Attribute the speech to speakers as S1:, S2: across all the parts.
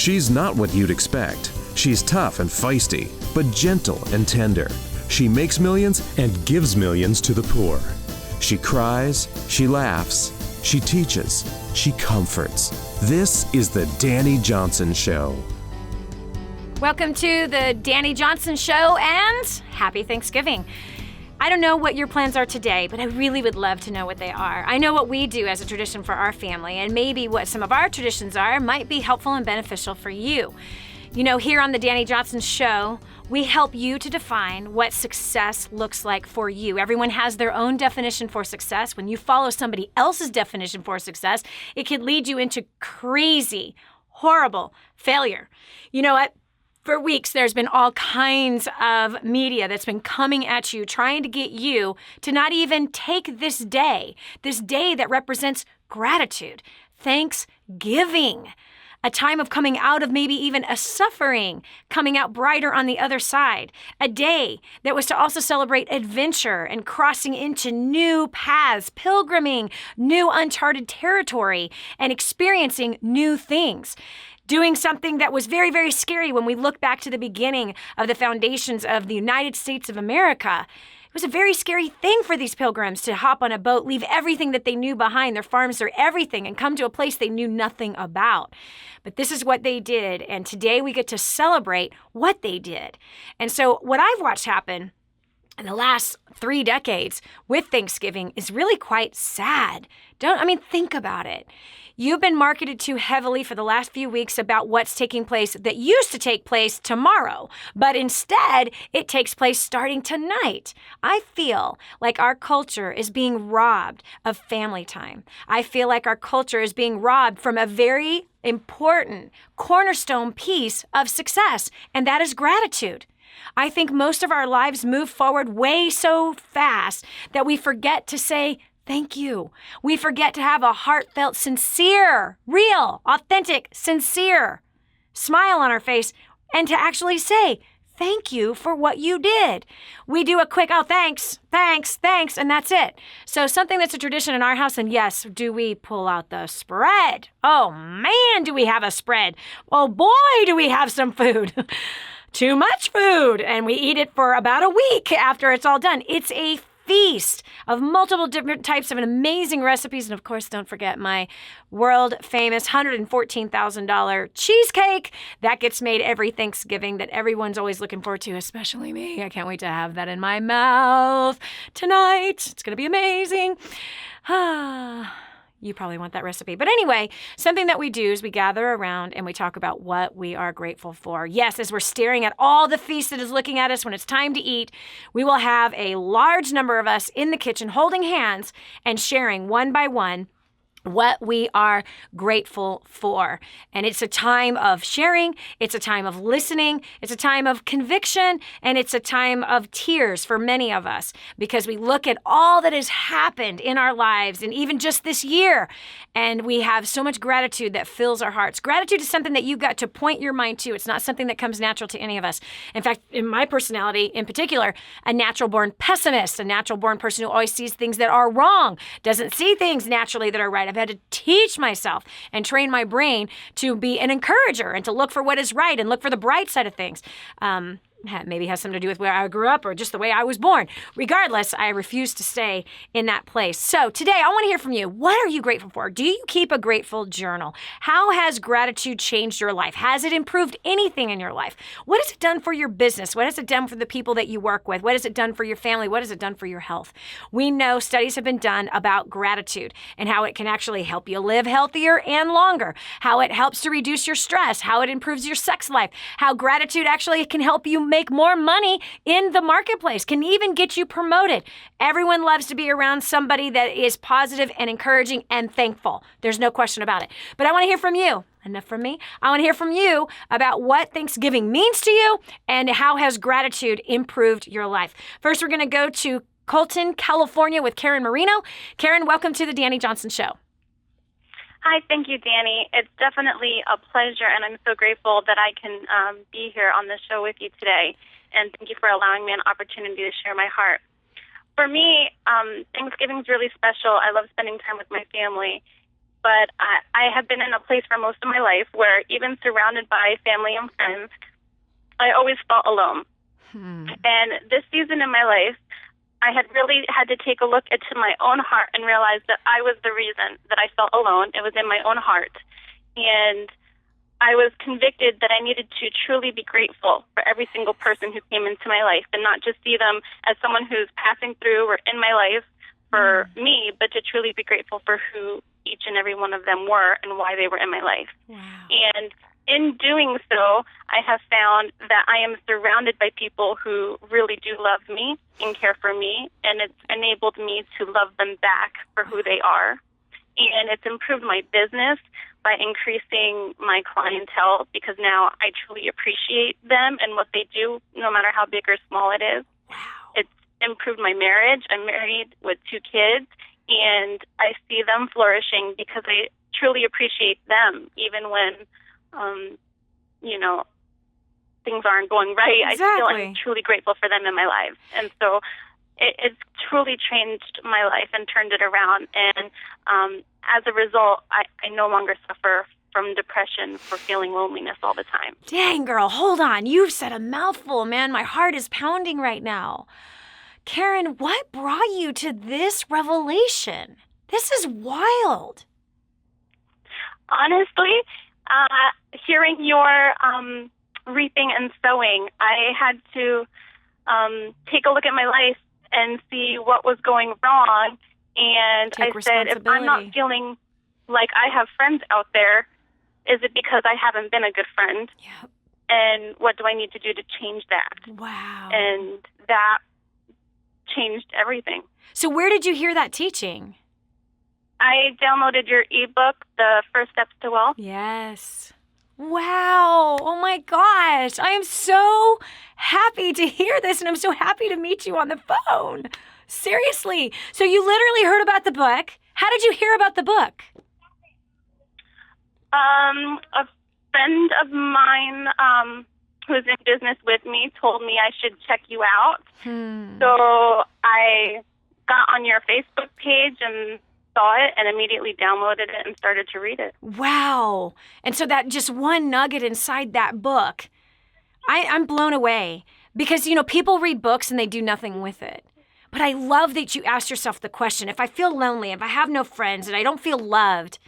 S1: She's not what you'd expect. She's tough and feisty, but gentle and tender. She makes millions and gives millions to the poor. She cries, she laughs, she teaches, she comforts. This is the Dani Johnson Show.
S2: Welcome to the Dani Johnson Show and happy Thanksgiving. I don't know what your plans are today, but I really would love to know what they are. I know what we do as a tradition for our family, and maybe what some of our traditions are might be helpful and beneficial for you. You know, here on the Dani Johnson Show, we help you to define what success looks like for you. Everyone has their own definition for success. When you follow somebody else's definition for success, it could lead you into crazy, horrible failure. You know what? For weeks, there's been all kinds of media that's been coming at you, trying to get you to not even take this day that represents gratitude, Thanksgiving, a time of coming out of maybe even a suffering, coming out brighter on the other side, a day that was to also celebrate adventure and crossing into new paths, pilgriming new uncharted territory, and experiencing new things. Doing something that was very, very scary when we look back to the beginning of the foundations of the United States of America. It was a very scary thing for these pilgrims to hop on a boat, leave everything that they knew behind, their farms, their everything, and come to a place they knew nothing about. But this is what they did, and today we get to celebrate what they did. And so what I've watched happen in the last 3 decades with Thanksgiving is really quite sad. Think about it. You've been marketed to heavily for the last few weeks about what's taking place that used to take place tomorrow, but instead it takes place starting tonight. I feel like our culture is being robbed of family time. I feel like our culture is being robbed from a very important cornerstone piece of success, and that is gratitude. I think most of our lives move forward way so fast that we forget to say thank you. We forget to have a heartfelt, sincere, real, authentic, sincere smile on our face and to actually say thank you for what you did. We do a quick, thanks, and that's it. So something that's a tradition in our house, and yes, do we pull out the spread? Oh man, do we have a spread? Oh boy, do we have some food. Too much food, and we eat it for about a week after it's all done. It's a feast of multiple different types of amazing recipes. And of course, don't forget my world famous $114,000 cheesecake that gets made every Thanksgiving that everyone's always looking forward to, especially me. I can't wait to have that in my mouth tonight. It's going to be amazing. You probably want that recipe. But anyway, something that we do is we gather around and we talk about what we are grateful for. Yes, as we're staring at all the feast that is looking at us when it's time to eat, we will have a large number of us in the kitchen holding hands and sharing one by one what we are grateful for. And it's a time of sharing, it's a time of listening, it's a time of conviction, and it's a time of tears for many of us because we look at all that has happened in our lives and even just this year, and we have so much gratitude that fills our hearts. Gratitude is something that you've got to point your mind to. It's not something that comes natural to any of us. In fact, in my personality in particular, a natural-born pessimist, a natural-born person who always sees things that are wrong, doesn't see things naturally that are right. I've had to teach myself and train my brain to be an encourager and to look for what is right and look for the bright side of things. Maybe has something to do with where I grew up or just the way I was born. Regardless, I refuse to stay in that place. So today, I want to hear from you. What are you grateful for? Do you keep a grateful journal? How has gratitude changed your life? Has it improved anything in your life? What has it done for your business? What has it done for the people that you work with? What has it done for your family? What has it done for your health? We know studies have been done about gratitude and how it can actually help you live healthier and longer, how it helps to reduce your stress, how it improves your sex life, how gratitude actually can help you make more money in the marketplace, can even get you promoted. Everyone loves to be around somebody that is positive and encouraging and thankful. There's no question about it. But I want to hear from you. Enough from me. I want to hear from you about what Thanksgiving means to you and how has gratitude improved your life. First, we're going to go to Colton, California with Karen Marino. Karen, welcome to the Dani Johnson Show.
S3: Hi, thank you, Dani. It's definitely a pleasure, and I'm so grateful that I can be here on the show with you today. And thank you for allowing me an opportunity to share my heart. For me, Thanksgiving is really special. I love spending time with my family. but I have been in a place for most of my life where even surrounded by family and friends, I always felt alone. And this season in my life, I had really had to take a look into my own heart and realize that I was the reason that I felt alone. It was in my own heart. And I was convicted that I needed to truly be grateful for every single person who came into my life and not just see them as someone who's passing through or in my life for me, but to truly be grateful for who each and every one of them were and why they were in my life.
S2: Wow.
S3: And in doing so, I have found that I am surrounded by people who really do love me and care for me, and it's enabled me to love them back for who they are. And it's improved my business by increasing my clientele because now I truly appreciate them and what they do, no matter how big or small it is.
S2: Wow.
S3: It's improved my marriage. I'm married with 2 kids, and I see them flourishing because I truly appreciate them, even when things aren't going right.
S2: Exactly.
S3: I still am truly grateful for them in my life. And so it's truly changed my life and turned it around. And as a result, I no longer suffer from depression for feeling loneliness all the time.
S2: Dang, girl, hold on. You've said a mouthful, man. My heart is pounding right now. Karen, what brought you to this revelation? This is wild.
S3: Honestly, hearing your reaping and sowing, I had to take a look at my life and see what was going wrong. And I said, if I'm not feeling like I have friends out there, is it because I haven't been a good friend?
S2: Yep.
S3: And what do I need to do to change that?
S2: Wow.
S3: And that changed everything.
S2: So where did you hear that teaching?
S3: I downloaded your ebook, The First Steps to Wealth.
S2: Yes. Wow. Oh my gosh. I am so happy to hear this, and I'm so happy to meet you on the phone. Seriously. So you literally heard about the book. How did you hear about the book?
S3: A friend of mine who's in business with me told me I should check you out. So I got on your Facebook page and saw it and immediately downloaded it and started to read it.
S2: Wow. And so that just one nugget inside that book, I'm blown away because, people read books and they do nothing with it. But I love that you asked yourself the question, if I feel lonely, if I have no friends and I don't feel loved,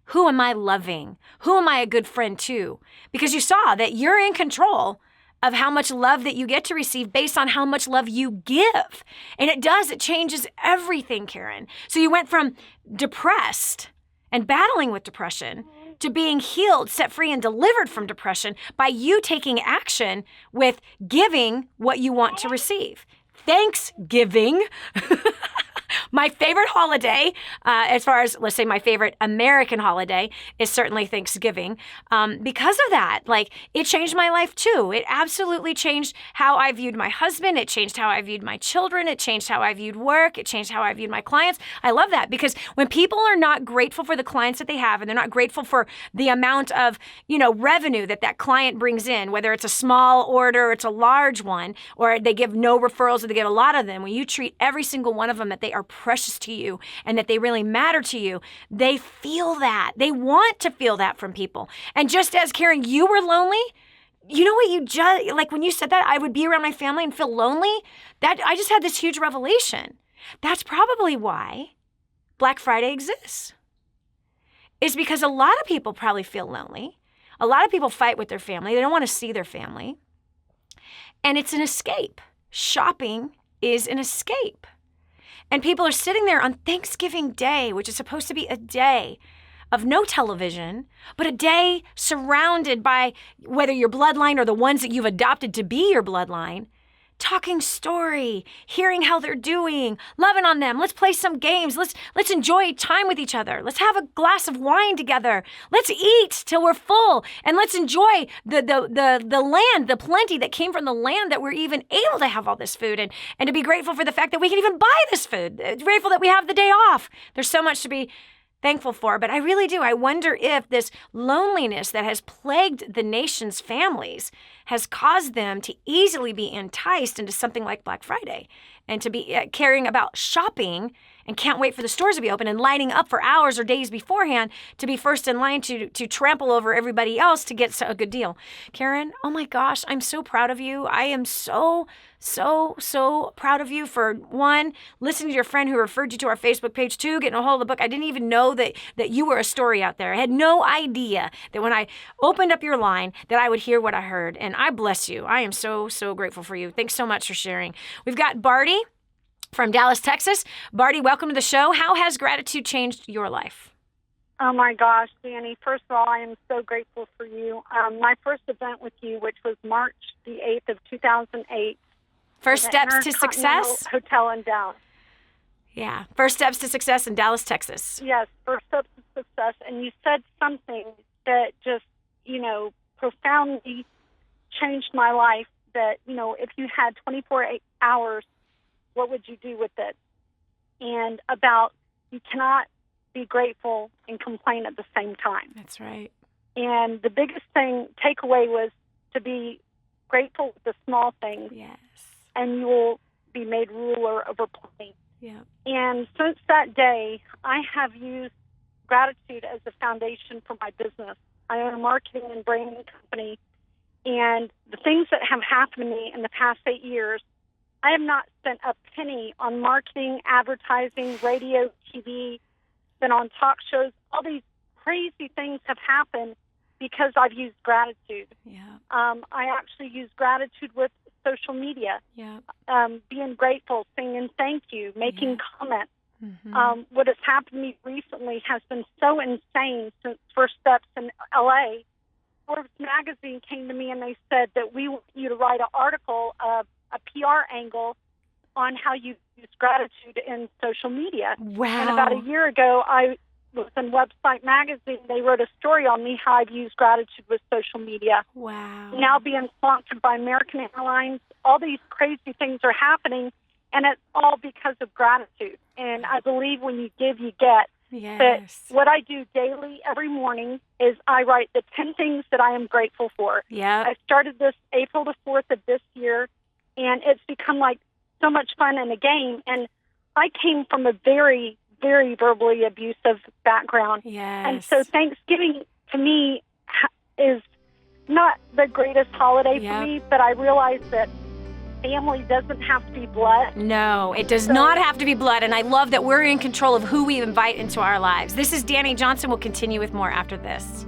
S2: who am I loving? Who am I a good friend to? Because you saw that you're in control of how much love that you get to receive based on how much love you give. And it changes everything, Karen. So you went from depressed and battling with depression to being healed, set free, and delivered from depression by you taking action with giving what you want to receive. Thanksgiving, my favorite holiday, as far as, let's say, my favorite American holiday is certainly Thanksgiving. Because of that, it changed my life too. It absolutely changed how I viewed my husband. It changed how I viewed my children. It changed how I viewed work. It changed how I viewed my clients. I love that because when people are not grateful for the clients that they have and they're not grateful for the amount of, revenue that client brings in, whether it's a small order or it's a large one, or they give no referrals or they give a lot of them, when you treat every single one of them that they are precious to you and that they really matter to you, they feel that. They want to feel that from people. And just as, Karen, you were lonely, you know what you just, when you said that, I would be around my family and feel lonely, that I just had this huge revelation. That's probably why Black Friday exists. Is because a lot of people probably feel lonely. A lot of people fight with their family. They don't want to see their family. And it's an escape. Shopping is an escape. And people are sitting there on Thanksgiving Day, which is supposed to be a day of no television, but a day surrounded by whether your bloodline or the ones that you've adopted to be your bloodline, talking story, hearing how they're doing, loving on them. Let's play some games. Let's enjoy time with each other. Let's have a glass of wine together. Let's eat till we're full, and let's enjoy the land, the plenty that came from the land that we're even able to have all this food and to be grateful for the fact that we can even buy this food. Grateful that we have the day off. There's so much to be thankful for, but I really do. I wonder if this loneliness that has plagued the nation's families has caused them to easily be enticed into something like Black Friday and to be caring about shopping and can't wait for the stores to be open and lining up for hours or days beforehand to be first in line to trample over everybody else to get a good deal. Karen, oh my gosh, I'm so proud of you. I am so proud of you for, one, listening to your friend who referred you to our Facebook page, two, getting a hold of the book. I didn't even know that you were a story out there. I had no idea that when I opened up your line that I would hear what I heard. And I bless you. I am so grateful for you. Thanks so much for sharing. We've got Barty from Dallas, Texas. Barty, welcome to the show. How has gratitude changed your life?
S4: Oh, my gosh, Dani. First of all, I am so grateful for you. My first event with you, which was March the 8th of 2008.
S2: First Steps to Success?
S4: Hotel in Dallas.
S2: Yeah. First Steps to Success in Dallas, Texas.
S4: Yes, First Steps to Success. And you said something that just, profoundly changed my life, that, if you had 24 hours, what would you do with it? And about you cannot be grateful and complain at the same time.
S2: That's right. And
S4: the biggest takeaway was to be grateful with the small things.
S2: Yes.
S4: And you will be made ruler over plenty.
S2: Yeah.
S4: And since that day, I have used gratitude as the foundation for my business. I own a marketing and branding company, and the things that have happened to me in the past 8 years, I have not spent a penny on marketing, advertising, radio, TV, been on talk shows. All these crazy things have happened because I've used gratitude.
S2: Yeah.
S4: I actually use gratitude with social media.
S2: Yeah.
S4: Being grateful, saying thank you, making comments.
S2: Mm-hmm.
S4: What has happened to me recently has been so insane since First Steps in LA. Forbes magazine came to me and they said that we want you to write an article, a PR angle on how you use gratitude in social media.
S2: Wow.
S4: And about a year ago, I was in Website magazine. They wrote a story on me, how I've used gratitude with social media.
S2: Wow.
S4: Now being sponsored by American Airlines, all these crazy things are happening, and it's all because of gratitude. And I believe when you give, you get.
S2: Yes.
S4: But what I do daily, every morning, is I write the 10 things that I am grateful for.
S2: Yeah.
S4: I started this April the 4th of this year, and it's become like so much fun and a game. And I came from a very, very verbally abusive background.
S2: Yes.
S4: And so Thanksgiving to me is not the greatest holiday for me, but I realize that family doesn't have to be blood.
S2: No, it does not have to be blood. And I love that we're in control of who we invite into our lives. This is Dani Johnson. We'll continue with more after this.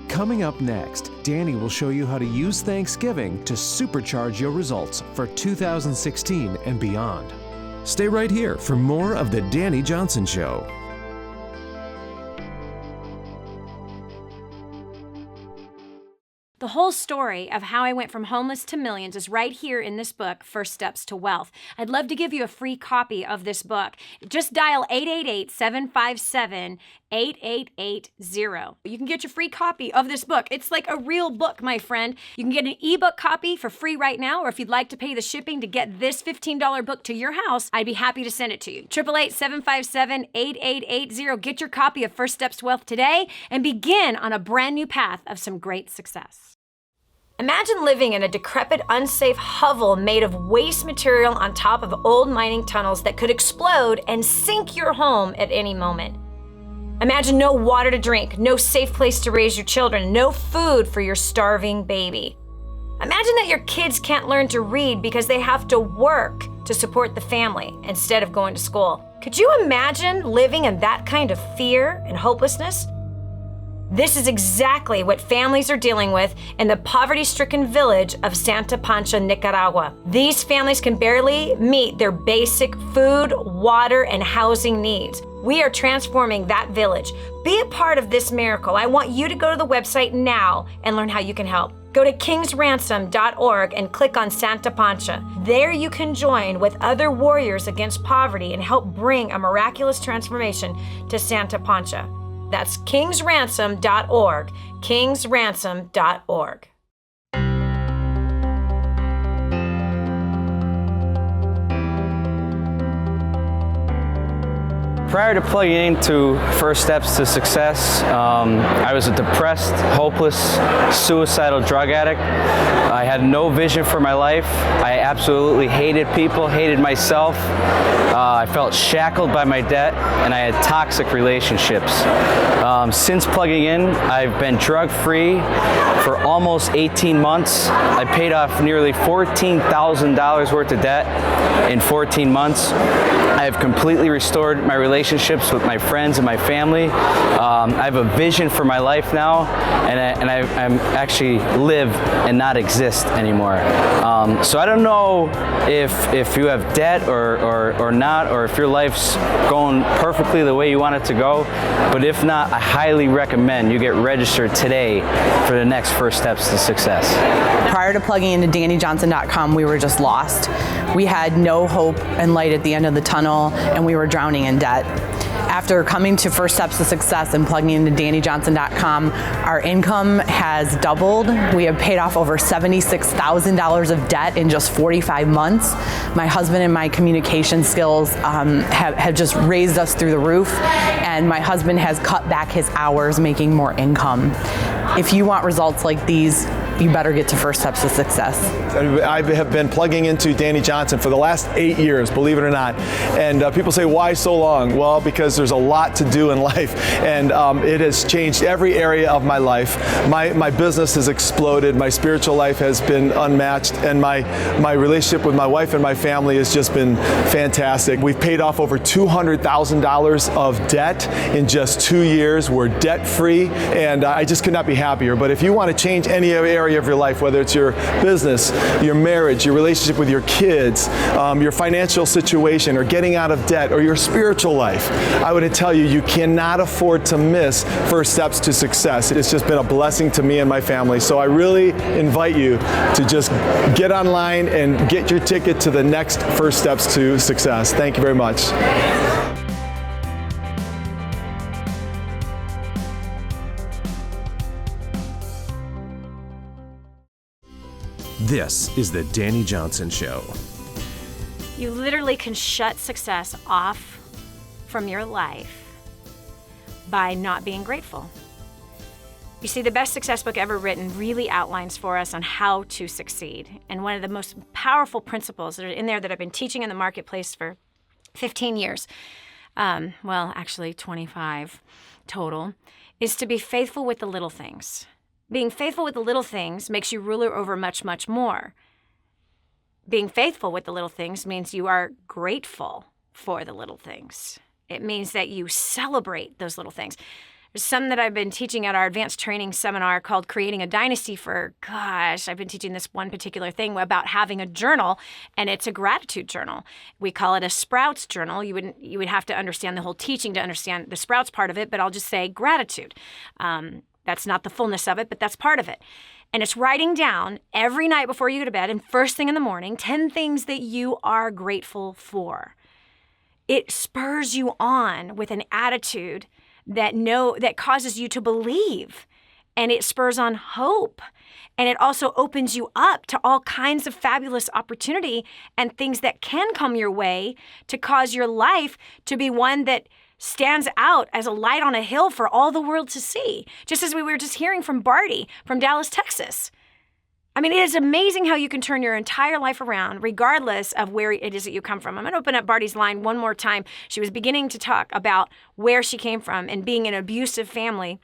S1: Coming up next, Dani will show you how to use Thanksgiving to supercharge your results for 2016 and beyond. Stay right here for more of The Dani Johnson Show.
S2: The whole story of how I went from homeless to millions is right here in this book, First Steps to Wealth. I'd love to give you a free copy of this book. Just dial 888-757-8880. You can get your free copy of this book. It's like a real book, my friend. You can get an ebook copy for free right now, or if you'd like to pay the shipping to get this $15 book to your house, I'd be happy to send it to you. 888-757-8880. Get your copy of First Steps to Wealth today and begin on a brand new path of some great success. Imagine living in a decrepit, unsafe hovel made of waste material on top of old mining tunnels that could explode and sink your home at any moment. Imagine no water to drink, no safe place to raise your children, no food for your starving baby. Imagine that your kids can't learn to read because they have to work to support the family instead of going to school. Could you imagine living in that kind of fear and hopelessness? This is exactly what families are dealing with in the poverty-stricken village of Santa Pancha, Nicaragua. These families can barely meet their basic food, water, and housing needs. We are transforming that village. Be a part of this miracle. I want you to go to the website now and learn how you can help. Go to kingsransom.org and click on Santa Pancha. There you can join with other warriors against poverty and help bring a miraculous transformation to Santa Pancha. That's kingsransom.org, kingsransom.org.
S5: Prior to plugging into First Steps to Success, I was a depressed, hopeless, suicidal drug addict. I had no vision for my life. I absolutely hated people, hated myself. I felt shackled by my debt, and I had toxic relationships. Since plugging in, I've been drug-free for almost 18 months. I paid off nearly $14,000 worth of debt in 14 months. I have completely restored my relationships with my friends and my family. I have a vision for my life now, and I'm actually live and not exist anymore. So I don't know if you have debt or not, or if your life's going perfectly the way you want it to go. But if not, I highly recommend you get registered today for the next First Steps to Success.
S6: Prior to plugging into DaniJohnson.com, we were just lost. We had no hope and light at the end of the tunnel, and we were drowning in debt. After coming to First Steps to Success and plugging into DaniJohnson.com, our income has doubled. We have paid off over $76,000 of debt in just 45 months. My husband and my communication skills have just raised us through the roof, and my husband has cut back his hours, making more income. If you want results like these, you better get to First Steps to Success.
S7: I have been plugging into Dani Johnson for the last 8 years, believe it or not. And people say, why so long? Well, because there's a lot to do in life, and it has changed every area of my life. My business has exploded, my spiritual life has been unmatched, and my relationship with my wife and my family has just been fantastic. We've paid off over $200,000 of debt in just 2 years. We're debt-free, and I just could not be happier. But if you want to change any area of your life, whether it's your business, your marriage, your relationship with your kids, your financial situation, or getting out of debt, or your spiritual life, I would tell you, you cannot afford to miss First Steps to Success. It's just been a blessing to me and my family. So I really invite you to just get online and get your ticket to the next First Steps to Success. Thank you very much.
S1: This is the Dani Johnson Show.
S2: You literally can shut success off from your life by not being grateful. You see, the best success book ever written really outlines for us on how to succeed. And one of the most powerful principles that are in there that I've been teaching in the marketplace for 15 years, well, actually 25 total, is to be faithful with the little things. Being faithful with the little things makes you ruler over much, much more. Being faithful with the little things means you are grateful for the little things. It means that you celebrate those little things. There's some that I've been teaching at our advanced training seminar called Creating a Dynasty for, I've been teaching this one particular thing about having a journal, and it's a gratitude journal. We call it a Sprouts journal. You would have to understand the whole teaching to understand the Sprouts part of it, but I'll just say gratitude. That's not the fullness of it, but that's part of it. And it's writing down every night before you go to bed and first thing in the morning, 10 things that you are grateful for. It spurs you on with an attitude that causes you to believe, and it spurs on hope. And it also opens you up to all kinds of fabulous opportunity and things that can come your way to cause your life to be one that stands out as a light on a hill for all the world to see. Just as we were just hearing from Barty from Dallas, Texas. I mean, it is amazing how you can turn your entire life around regardless of where it is that you come from. I'm going to open up Barty's line one more time. She was beginning to talk about where she came from and being in an abusive family.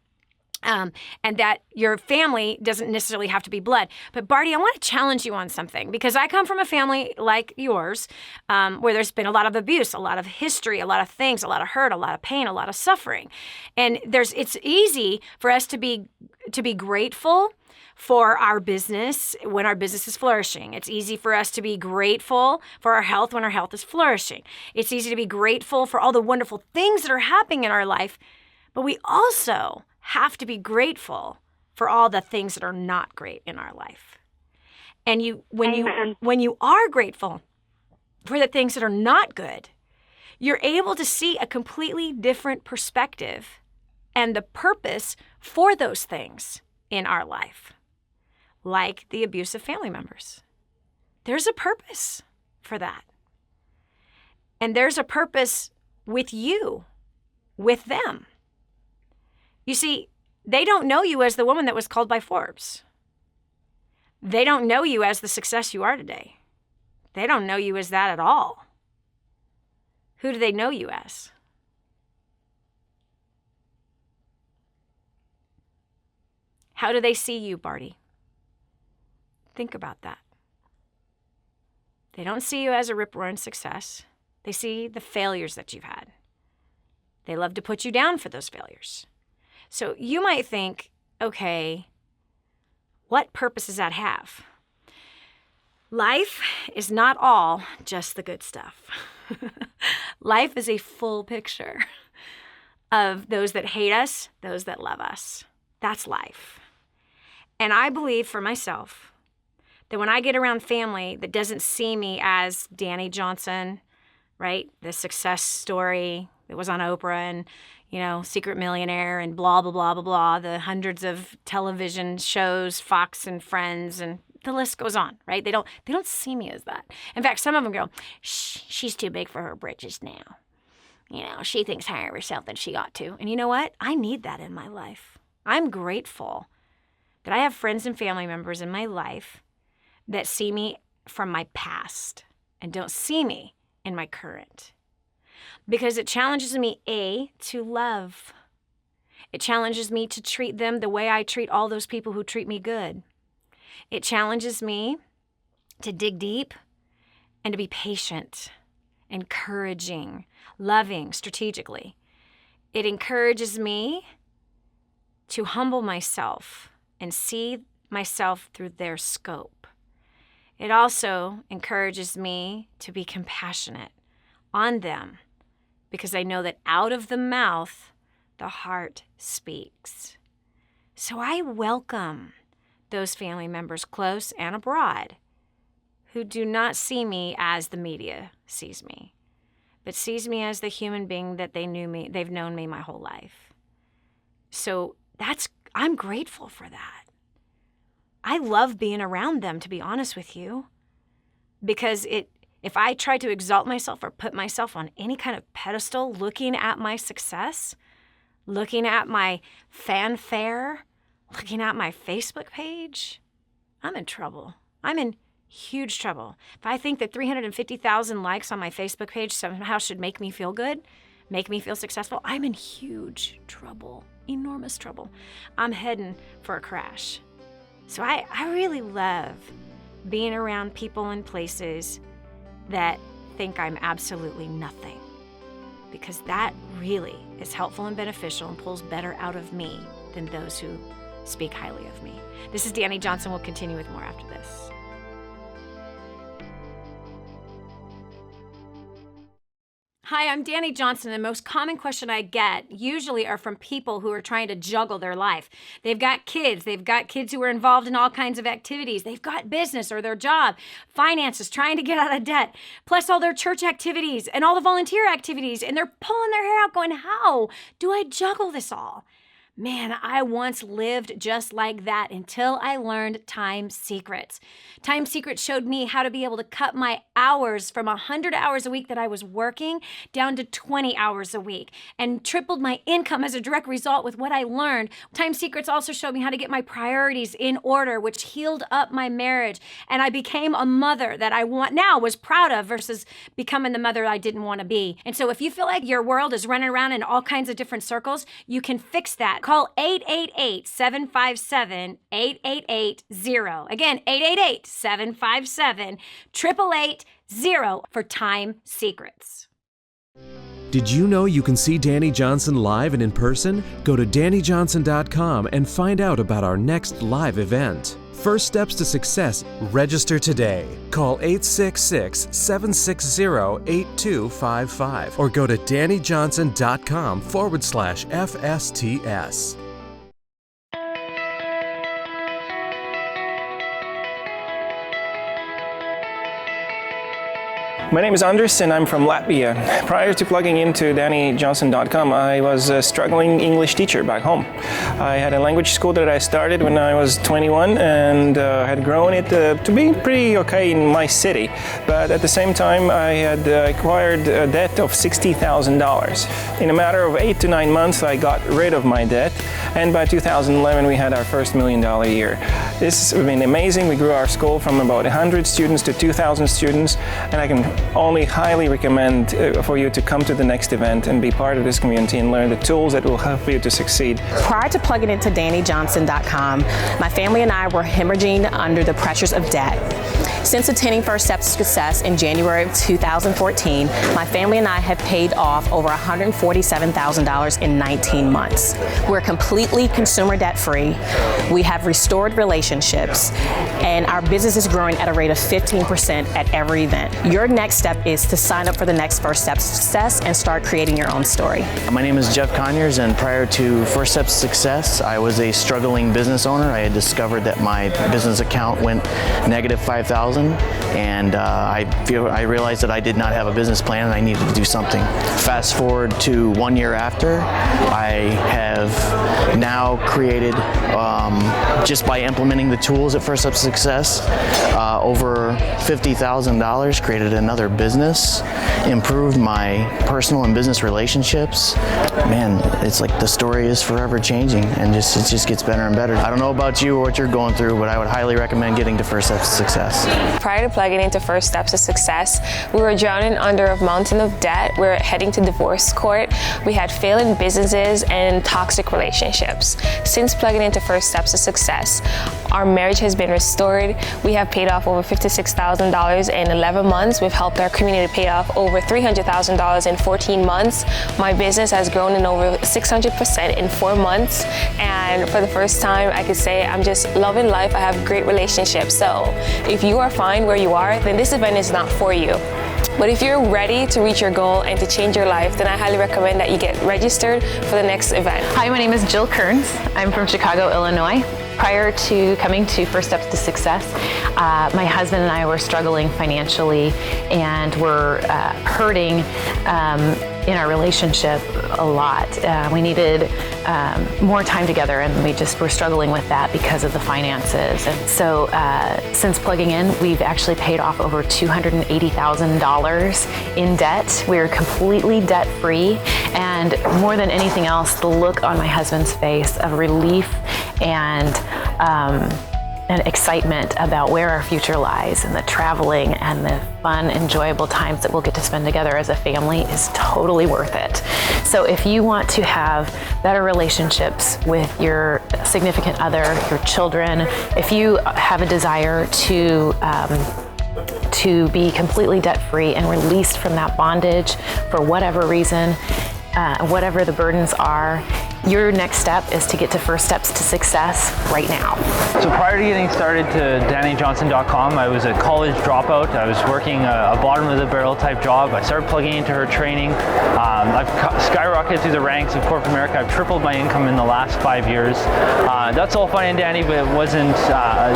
S2: And that your family doesn't necessarily have to be blood. But Barty, I want to challenge you on something, because I come from a family like yours, where there's been a lot of abuse, a lot of history, a lot of things, a lot of hurt, a lot of pain, a lot of suffering. And it's easy for us to be grateful for our business when our business is flourishing. It's easy for us to be grateful for our health when our health is flourishing. It's easy to be grateful for all the wonderful things that are happening in our life, but we also have to be grateful for all the things that are not great in our life. And when you are grateful for the things that are not good, you're able to see a completely different perspective and the purpose for those things in our life, like the abusive family members. There's a purpose for that. And there's a purpose with you with them. You see, they don't know you as the woman that was called by Forbes. They don't know you as the success you are today. They don't know you as that at all. Who do they know you as? How do they see you, Barty? Think about that. They don't see you as a rip-roaring success. They see the failures that you've had. They love to put you down for those failures. So you might think, okay, what purpose does that have? Life is not all just the good stuff. Life is a full picture of those that hate us, those that love us. That's life. And I believe for myself that when I get around family that doesn't see me as Dani Johnson, right? The success story that was on Oprah and, Secret Millionaire and blah, blah, blah, blah, blah, the hundreds of television shows, Fox and Friends, and the list goes on, right? They don't see me as that. In fact, some of them go, she's too big for her britches now. She thinks higher of herself than she ought to. And you know what? I need that in my life. I'm grateful that I have friends and family members in my life that see me from my past and don't see me in my current. Because it challenges me, A, to love. It challenges me to treat them the way I treat all those people who treat me good. It challenges me to dig deep and to be patient, encouraging, loving strategically. It encourages me to humble myself and see myself through their scope. It also encourages me to be compassionate on them because I know that out of the mouth, the heart speaks. So I welcome those family members close and abroad who do not see me as the media sees me, but sees me as the human being that they've known me my whole life. So I'm grateful for that. I love being around them, to be honest with you, because if I try to exalt myself or put myself on any kind of pedestal, looking at my success, looking at my fanfare, looking at my Facebook page, I'm in trouble. I'm in huge trouble. If I think that 350,000 likes on my Facebook page somehow should make me feel good, make me feel successful, I'm in huge trouble, enormous trouble. I'm heading for a crash. So I really love being around people and places that think I'm absolutely nothing, because that really is helpful and beneficial and pulls better out of me than those who speak highly of me. This is Dani Johnson. We'll continue with more after this. Hi, I'm Dani Johnson. The most common question I get usually are from people who are trying to juggle their life. They've got kids who are involved in all kinds of activities. They've got business or their job, finances, trying to get out of debt, plus all their church activities and all the volunteer activities. And they're pulling their hair out going, how do I juggle this all? Man, I once lived just like that until I learned Time Secrets. Time Secrets showed me how to be able to cut my hours from 100 hours a week that I was working down to 20 hours a week and tripled my income as a direct result with what I learned. Time Secrets also showed me how to get my priorities in order, which healed up my marriage. And I became a mother that I was proud of versus becoming the mother I didn't want to be. And so if you feel like your world is running around in all kinds of different circles, you can fix that. Call 888-757-8880. Again, 888-757-8880 for Time Secrets.
S1: Did you know you can see Dani Johnson live and in person? Go to DaniJohnson.com and find out about our next live event. First Steps to Success. Register today. Call 866-760-8255 or go to DaniJohnson.com/FSTS.
S8: My name is Andris and I'm from Latvia. Prior to plugging into DaniJohnson.com, I was a struggling English teacher back home. I had a language school that I started when I was 21 and had grown it to be pretty okay in my city. But at the same time, I had acquired a debt of $60,000. In a matter of 8 to 9 months, I got rid of my debt, and by 2011, we had our first $1 million year. This has been amazing. We grew our school from about 100 students to 2,000 students, and I can only highly recommend for you to come to the next event and be part of this community and learn the tools that will help you to succeed.
S9: Prior to plugging into DaniJohnson.com, my family and I were hemorrhaging under the pressures of debt. Since attending First Steps to Success in January of 2014, my family and I have paid off over $147,000 in 19 months. We're completely consumer debt free. We have restored relationships, and our business is growing at a rate of 15% at every event. Your next step is to sign up for the next First Steps to Success and start creating your own story.
S10: My name is Jeff Conyers, and prior to First Steps to Success, I was a struggling business owner. I had discovered that my business account went negative $5,000, and I realized that I did not have a business plan and I needed to do something. Fast forward to 1 year after, I have now created, just by implementing the tools at First Steps to Success, over $50,000, created another business, improved my personal and business relationships. Man, it's like the story is forever changing, and it just gets better and better. I don't know about you or what you're going through, but I would highly recommend getting to First Steps to Success.
S11: Prior to plugging into First Steps to Success, we were drowning under a mountain of debt. We were heading to divorce court. We had failing businesses and toxic relationships. Since plugging into First Steps to Success, our marriage has been restored. We have paid off over $56,000 in 11 months. We've helped our community pay off over $300,000 in 14 months. My business has grown in over 600% in 4 months. And for the first time, I could say I'm just loving life. I have great relationships. So if you are fine where you are, then this event is not for you. But if you're ready to reach your goal and to change your life, then I highly recommend that you get registered for the next event.
S12: Hi, my name is Jill Kearns. I'm from Chicago, Illinois. Prior to coming to First Steps to Success, my husband and I were struggling financially and were hurting in our relationship a lot. We needed more time together, and we just were struggling with that because of the finances. And so since plugging in, we've actually paid off over $280,000 in debt. We're completely debt-free, and more than anything else, the look on my husband's face of relief and excitement about where our future lies, and the traveling and the fun, enjoyable times that we'll get to spend together as a family is totally worth it. So if you want to have better relationships with your significant other, your children, if you have a desire to be completely debt-free and released from that bondage for whatever reason, whatever the burdens are, your next step is to get to First Steps to Success right now.
S5: So prior to getting started to DaniJohnson.com, I was a college dropout. I was working a bottom of the barrel type job. I started plugging into her training. I've skyrocketed through the ranks of corporate America. I've tripled my income in the last 5 years. That's all fine and dandy, but it wasn't,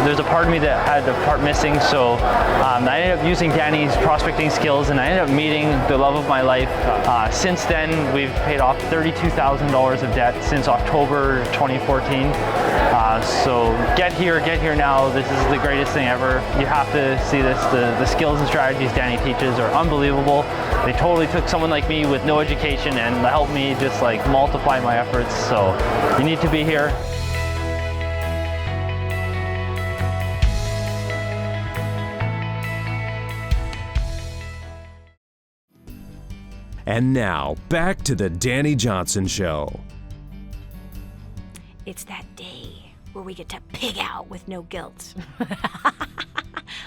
S5: there's a part of me that had a part missing. So I ended up using Dani's prospecting skills, and I ended up meeting the love of my life. Since then, we've paid off $32,000 of debt since October 2014. So get here now. This is the greatest thing ever. You have to see this. The skills and strategies Dani teaches are unbelievable. They totally took someone like me with no education and helped me just like multiply my efforts. So you need to be here.
S1: And now, back to the Dani Johnson Show.
S2: It's that day where we get to pig out with no guilt.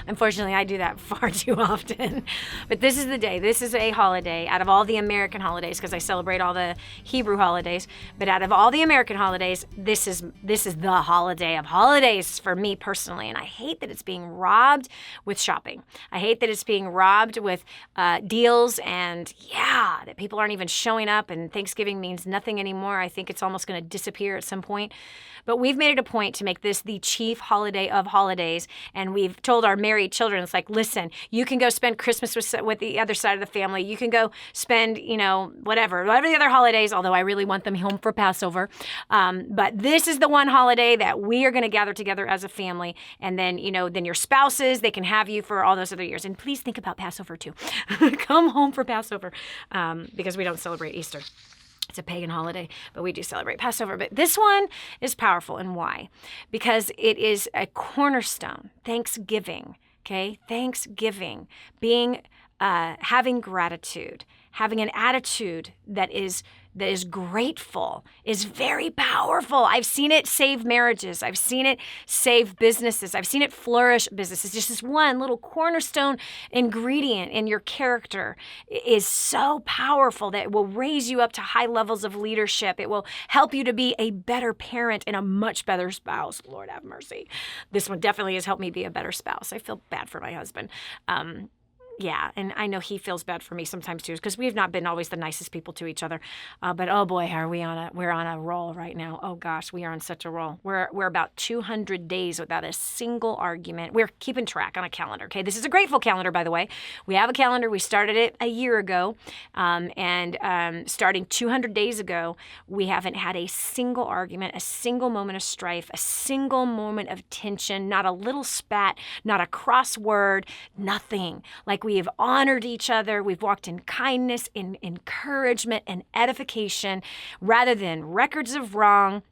S2: Unfortunately, I do that far too often. But this is the day. This is a holiday out of all the American holidays, because I celebrate all the Hebrew holidays. But out of all the American holidays, this is the holiday of holidays for me personally. And I hate that it's being robbed with shopping. I hate that it's being robbed with deals, and that people aren't even showing up, and Thanksgiving means nothing anymore. I think it's almost going to disappear at some point. But we've made it a point to make this the chief holiday of holidays, and we've told our married married children. It's like, listen, you can go spend Christmas with the other side of the family. You can go spend, whatever the other holidays, although I really want them home for Passover. But this is the one holiday that we are going to gather together as a family. And then, then your spouses, they can have you for all those other years. And please think about Passover too. Come home for Passover because we don't celebrate Easter. It's a pagan holiday, but we do celebrate Passover. But this one is powerful. And why? Because it is a cornerstone. Thanksgiving, okay? Thanksgiving, having gratitude, having an attitude that is grateful is very powerful. I've seen it save marriages. I've seen it save businesses. I've seen it flourish businesses. Just this one little cornerstone ingredient in your character is so powerful that it will raise you up to high levels of leadership. It will help you to be a better parent and a much better spouse. Lord have mercy. This one definitely has helped me be a better spouse. I feel bad for my husband. Yeah, and I know he feels bad for me sometimes too, because we've not been always the nicest people to each other. But oh boy, we're on a roll right now. Oh gosh, we are on such a roll. We're about 200 days without a single argument. We're keeping track on a calendar. Okay, this is a grateful calendar, by the way. We have a calendar. We started it a year ago, and starting 200 days ago, we haven't had a single argument, a single moment of strife, a single moment of tension, not a little spat, not a cross word, nothing. Like we have honored each other. We've walked in kindness, in encouragement, and edification, rather than records of wrong,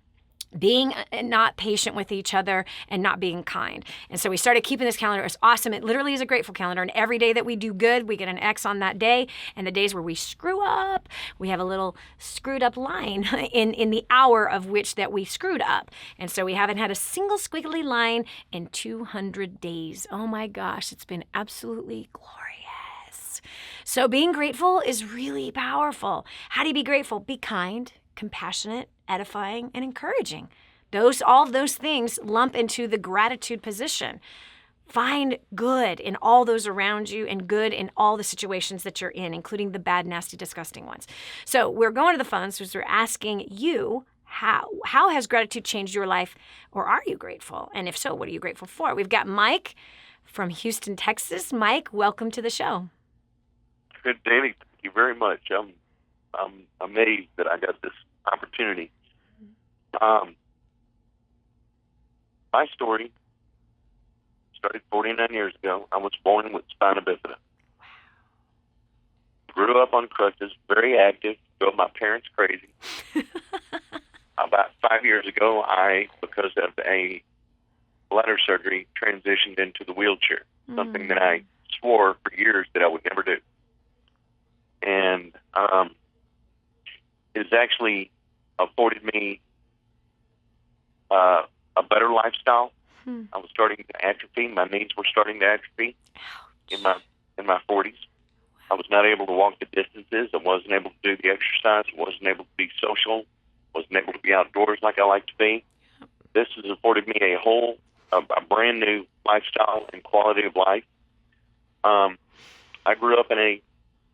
S2: being not patient with each other, and not being kind. And so we started keeping this calendar. It's awesome. It literally is a grateful calendar. And every day that we do good, we get an X on that day. And the days where we screw up, we have a little screwed up line in the hour of which that we screwed up. And so we haven't had a single squiggly line in 200 days. Oh my gosh, it's been absolutely glorious. So being grateful is really powerful. How do you be grateful? Be kind, compassionate, edifying, and encouraging. All of those things lump into the gratitude position. Find good in all those around you and good in all the situations that you're in, including the bad, nasty, disgusting ones. So we're going to the phones because we're asking you, how has gratitude changed your life, or are you grateful? And if so, what are you grateful for? We've got Mike from Houston, Texas. Mike, welcome to the show.
S13: Good, Dani. Thank you very much. I'm amazed that I got this opportunity. My story started 49 years ago. I was born with spina bifida. Grew up on crutches, very active, drove my parents crazy. About 5 years ago, because of a bladder surgery, transitioned into the wheelchair, something that I swore for years that I would never do. And it's actually afforded me a better lifestyle. I was starting to atrophy. My knees were starting to atrophy in my 40s. I was not able to walk the distances. I wasn't able to do the exercise. I wasn't able to be social. Wasn't able to be outdoors like I like to be. This has afforded me a brand new lifestyle and quality of life. I grew up in a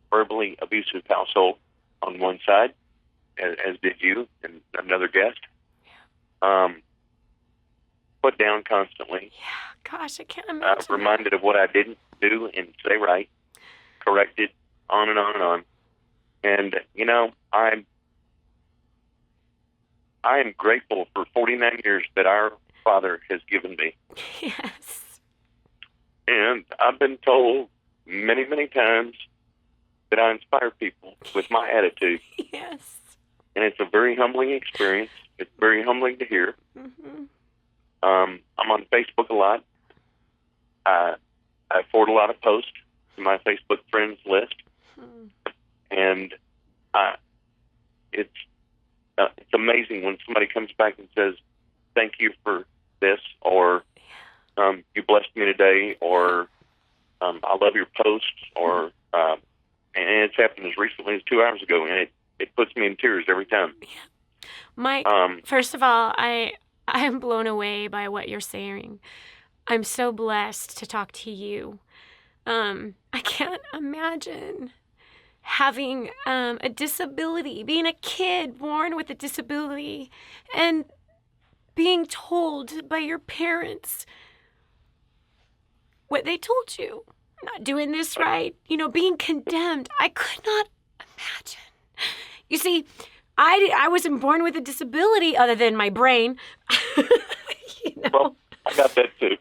S13: verbally abusive household on one side, as did you and another guest. Put down constantly.
S2: Yeah, gosh, I can't imagine.
S13: Reminded of what I didn't do and say right. Corrected, on and on and on. And, I am grateful for 49 years that our Father has given me.
S2: Yes.
S13: And I've been told many, many times that I inspire people with my attitude.
S2: Yes.
S13: And it's a very humbling experience. It's very humbling to hear.
S2: Mm-hmm.
S13: I'm on Facebook a lot. I forward a lot of posts to my Facebook friends list. And it's amazing when somebody comes back and says, thank you for this, or you blessed me today, or I love your posts, or and it's happened as recently as 2 hours ago, and it puts me in tears every time.
S2: Yeah. Mike, first of all, I am blown away by what you're saying. I'm so blessed to talk to you. I can't imagine having a disability, being a kid born with a disability, and being told by your parents what they told you. Not doing this right, being condemned. I could not imagine. You see, I wasn't born with a disability other than my brain.
S13: Well, I got that too.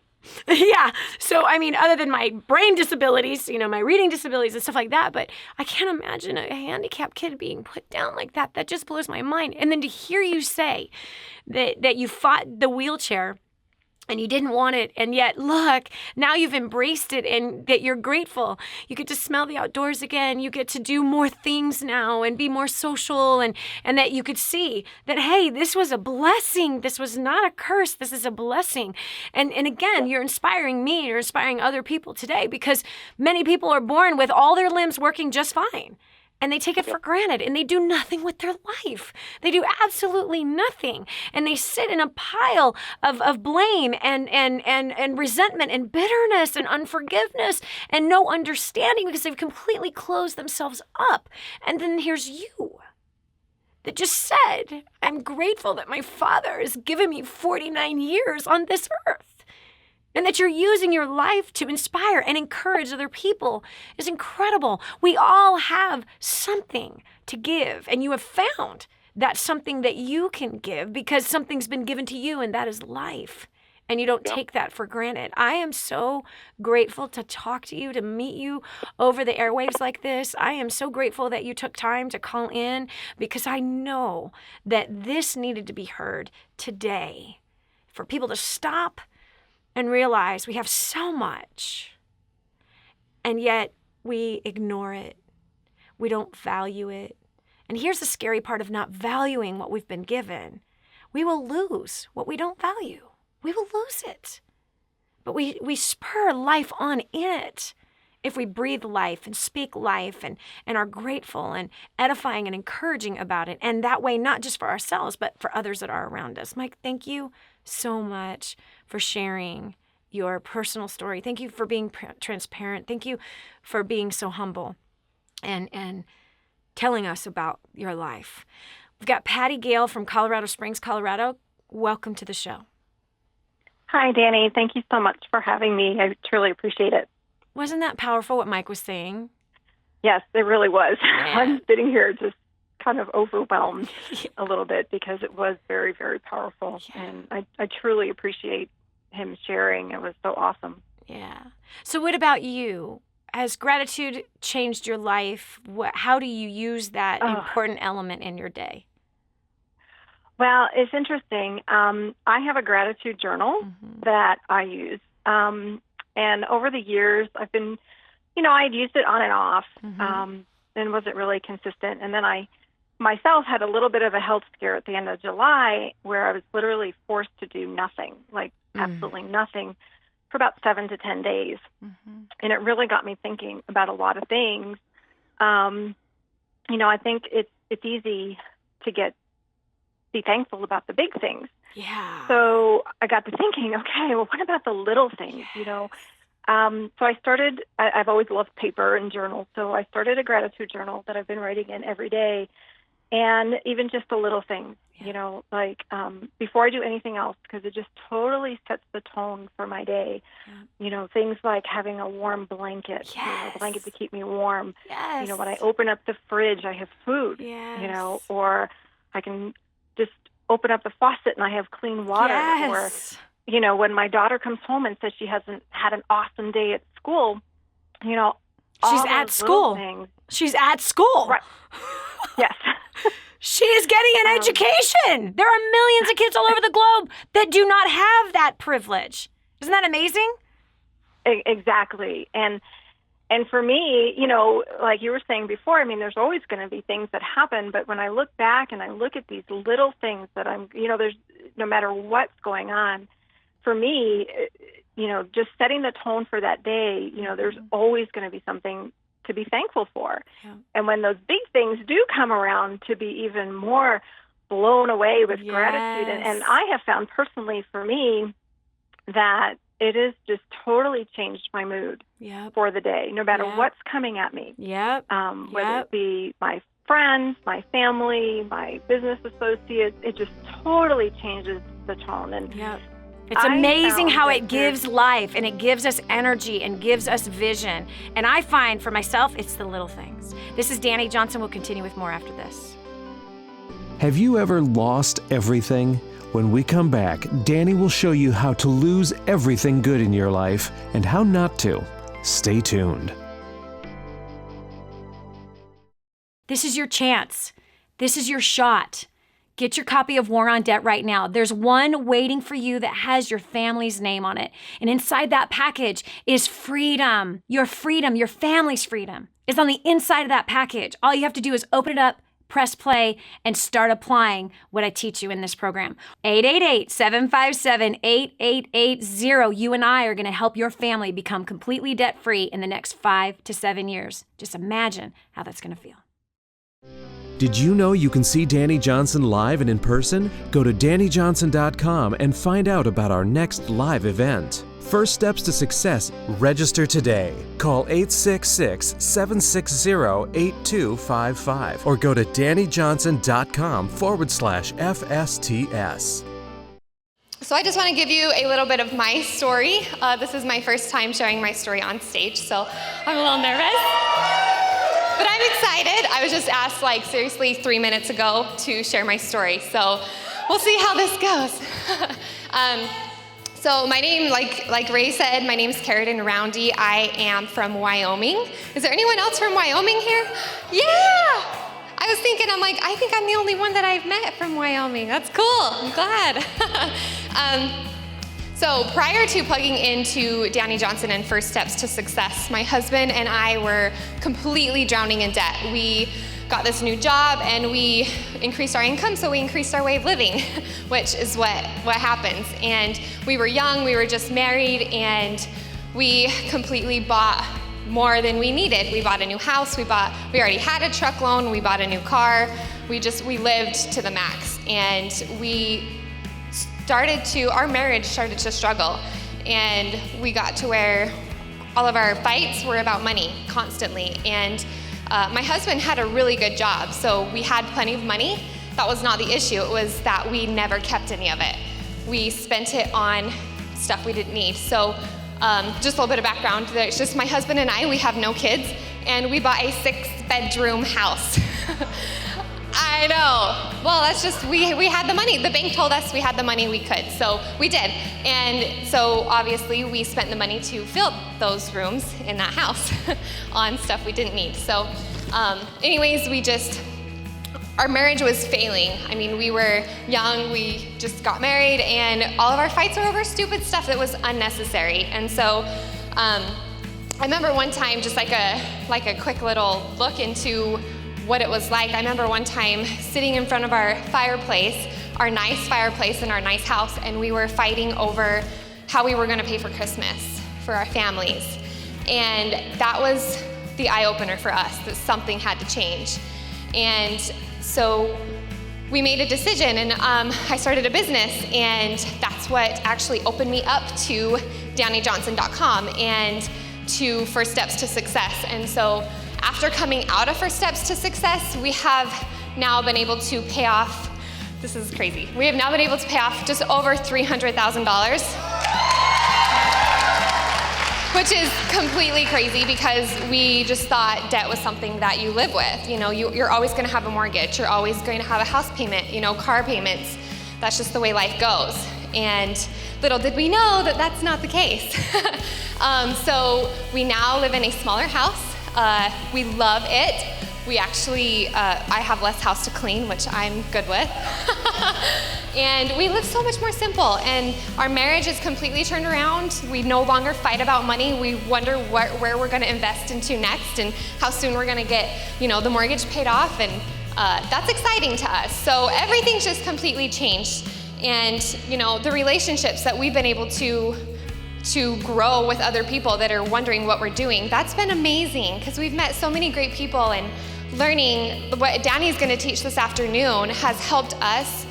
S2: Yeah. So, other than my brain disabilities, my reading disabilities and stuff like that, but I can't imagine a handicapped kid being put down like that. That just blows my mind. And then to hear you say that you fought the wheelchair and you didn't want it, and yet, look, now you've embraced it and that you're grateful. You get to smell the outdoors again. You get to do more things now and be more social, and that you could see that, hey, this was a blessing. This was not a curse. This is a blessing. And again, you're inspiring me. You're inspiring other people today, because many people are born with all their limbs working just fine. And they take it for granted, and they do nothing with their life. They do absolutely nothing. And they sit in a pile of blame and resentment and bitterness and unforgiveness and no understanding, because they've completely closed themselves up. And then here's you that just said, I'm grateful that my Father has given me 49 years on this earth. And that you're using your life to inspire and encourage other people is incredible. We all have something to give, and you have found that something that you can give because something's been given to you, and that is life. And you don't take that for granted. I am so grateful to talk to you, to meet you over the airwaves like this. I am so grateful that you took time to call in, because I know that this needed to be heard today for people to stop and realize we have so much, and yet we ignore it. We don't value it. And here's the scary part of not valuing what we've been given. We will lose what we don't value. We will lose it. But we spur life on in it if we breathe life and speak life and are grateful and edifying and encouraging about it. And that way, not just for ourselves, but for others that are around us. Mike, thank you so much for sharing your personal story. Thank you for being transparent. Thank you for being so humble and telling us about your life. We've got Patty Gale from Colorado Springs, Colorado. Welcome to the show.
S14: Hi, Dani. Thank you so much for having me. I truly appreciate it.
S2: Wasn't that powerful what Mike was saying?
S14: Yes, it really was.
S2: Yeah.
S14: I'm sitting here just kind of overwhelmed a little bit, because it was very, very powerful. Yeah. And I truly appreciate him sharing. It was so awesome.
S2: Yeah. So what about you? Has gratitude changed your life? How do you use that important element in your day?
S14: Well, it's interesting. I have a gratitude journal that I use. And over the years, I've been, I'd used it on and off and wasn't really consistent. And then I myself had a little bit of a health scare at the end of July, where I was literally forced to do nothing, like absolutely nothing, for about 7 to 10 days. And it really got me thinking about a lot of things. I think it's easy to be thankful about the big things.
S2: Yeah.
S14: So I got to thinking, okay, well, what about the little things, So I started, I've always loved paper and journals, so I started a gratitude journal that I've been writing in every day. And even just the little things, before I do anything else, because it just totally sets the tone for my day. Things like having a warm blanket, a blanket to keep me warm.
S2: Yes.
S14: When I open up the fridge, I have food, or I can just open up the faucet and I have clean water.
S2: Yes.
S14: Or, when my daughter comes home and says she hasn't had an awesome day at school,
S2: she's at school. She's at school.
S14: Right. Yes.
S2: She is getting an education. There are millions of kids all over the globe that do not have that privilege. Isn't that amazing?
S14: Exactly. And for me, like you were saying before, there's always going to be things that happen. But when I look back and I look at these little things that there's no matter what's going on, for me, just setting the tone for that day, there's always going to be something to be thankful for. Yeah. And when those big things do come around, to be even more blown away with gratitude. And I have found personally for me that it has just totally changed my mood for the day, no matter what's coming at me. Whether it be my friends, my family, my business associates, it just totally changes the tone. And
S2: It's amazing how it gives life and it gives us energy and gives us vision. And I find for myself, it's the little things. This is Dani Johnson. We'll continue with more after this.
S1: Have you ever lost everything? When we come back, Dani will show you how to lose everything good in your life and how not to. Stay tuned.
S2: This is your chance. This is your shot. Get your copy of War on Debt right now. There's one waiting for you that has your family's name on it. And inside that package is freedom. Your family's freedom is on the inside of that package. All you have to do is open it up, press play, and start applying what I teach you in this program. 888-757-8880. You and I are going to help your family become completely debt-free in the next 5 to 7 years. Just imagine how that's going to feel.
S1: Did you know you can see Dani Johnson live and in person? Go to DaniJohnson.com and find out about our next live event. First Steps to Success. Register today. Call 866-760-8255 or go to DaniJohnson.com/FSTS.
S15: So I just want to give you a little bit of my story. This is my first time sharing my story on stage, so I'm a little nervous. But I'm excited. I was just asked, seriously 3 minutes ago to share my story. So we'll see how this goes. So my name, like Ray said, my name is Carradine Roundy. I am from Wyoming. Is there anyone else from Wyoming here? Yeah! I was thinking, I think I'm the only one that I've met from Wyoming. That's cool. I'm glad. So prior to plugging into Dani Johnson and First Steps to Success, my husband and I were completely drowning in debt. We got this new job and we increased our income, so we increased our way of living, which is what happens. And we were young, we were just married, and we completely bought more than we needed. We bought a new house, we already had a truck loan, we bought a new car, we lived to the max. And our marriage started to struggle, and we got to where all of our fights were about money constantly. And my husband had a really good job, so we had plenty of money. That was not the issue. It was that we never kept any of it. We spent it on stuff we didn't need. So just a little bit of background. It's just my husband and I, we have no kids, and we bought a 6-bedroom house. I know. Well, that's just, we had the money. The bank told us we had the money we could, so we did. And so obviously we spent the money to fill those rooms in that house on stuff we didn't need. So anyways, our marriage was failing. I mean, we were young, we just got married, and all of our fights were over stupid stuff that was unnecessary. And so I remember one time, just like a quick little look into what it was like. I remember one time sitting in front of our fireplace, our nice fireplace in our nice house, and we were fighting over how we were going to pay for Christmas for our families. And that was the eye-opener for us, that something had to change. And so we made a decision, and I started a business, and that's what actually opened me up to DaniJohnson.com and to First Steps to Success. And so after coming out of First Steps to Success, we have now been able to pay off, this is crazy, we have now been able to pay off just over $300,000, which is completely crazy because we just thought debt was something that you live with. You're always going to have a mortgage, you're always going to have a house payment, car payments. That's just the way life goes. And little did we know that that's not the case. So we now live in a smaller house. We love it. We actually, I have less house to clean, which I'm good with. And we live so much more simple, and our marriage is completely turned around. We no longer fight about money. We wonder where we're going to invest into next and how soon we're going to get, the mortgage paid off, and that's exciting to us. So everything's just completely changed. And, the relationships that we've been able to grow with other people that are wondering what we're doing, that's been amazing because we've met so many great people, and learning what Dani's going to teach this afternoon has helped us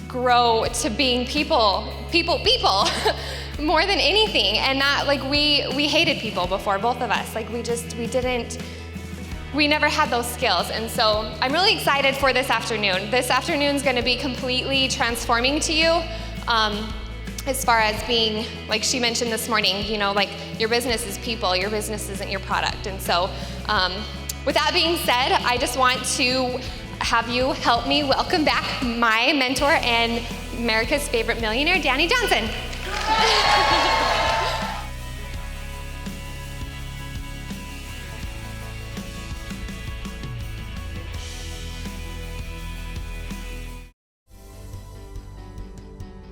S15: grow to being people more than anything. And that, we hated people before, both of us. We never had those skills. And so I'm really excited for this afternoon. This afternoon's going to be completely transforming to you. as far as being, like she mentioned this morning, you know, like your business is people, your business isn't your product. And so with that being said, I just want to have you help me welcome back my mentor and America's favorite millionaire, Dani Johnson.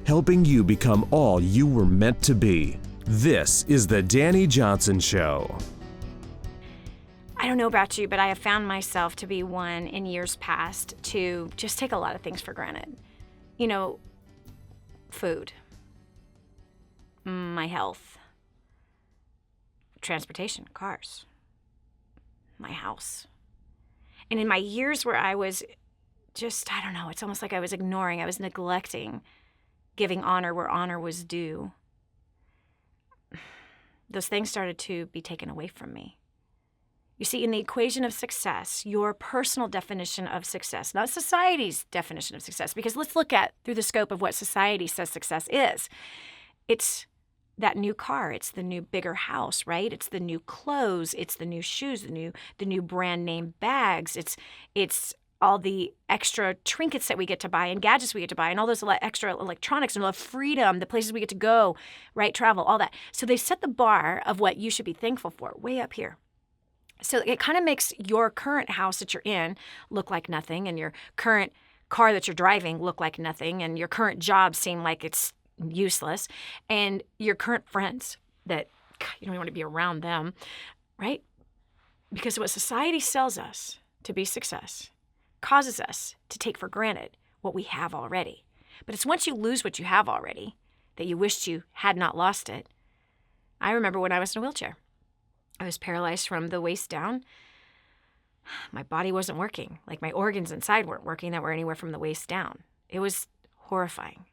S1: Helping you become all you were meant to be. This is the Dani Johnson Show.
S2: I don't know about you, but I have found myself to be one in years past to just take a lot of things for granted. You know, food, my health, transportation, cars, my house. And in my years where I was just, I don't know, it's almost like I was ignoring, I was neglecting giving honor where honor was due, those things started to be taken away from me. You see, in the equation of success, your personal definition of success, not society's definition of success, because let's look at through the scope of what society says success is. It's that new car, it's the new bigger house, right? It's the new clothes, it's the new shoes, the new brand name bags, it's all the extra trinkets that we get to buy and gadgets we get to buy and all those extra electronics and all the freedom, the places we get to go, right? Travel, all that. So they set the bar of what you should be thankful for way up here. So it kind of makes your current house that you're in look like nothing, and your current car that you're driving look like nothing, and your current job seem like it's useless, and your current friends that you don't even want to be around them, right? Because what society sells us to be success causes us to take for granted what we have already. But it's once you lose what you have already that you wished you had not lost it. I remember when I was in a wheelchair. I was paralyzed from the waist down. My body wasn't working. Like my organs inside weren't working that were anywhere from the waist down. It was horrifying.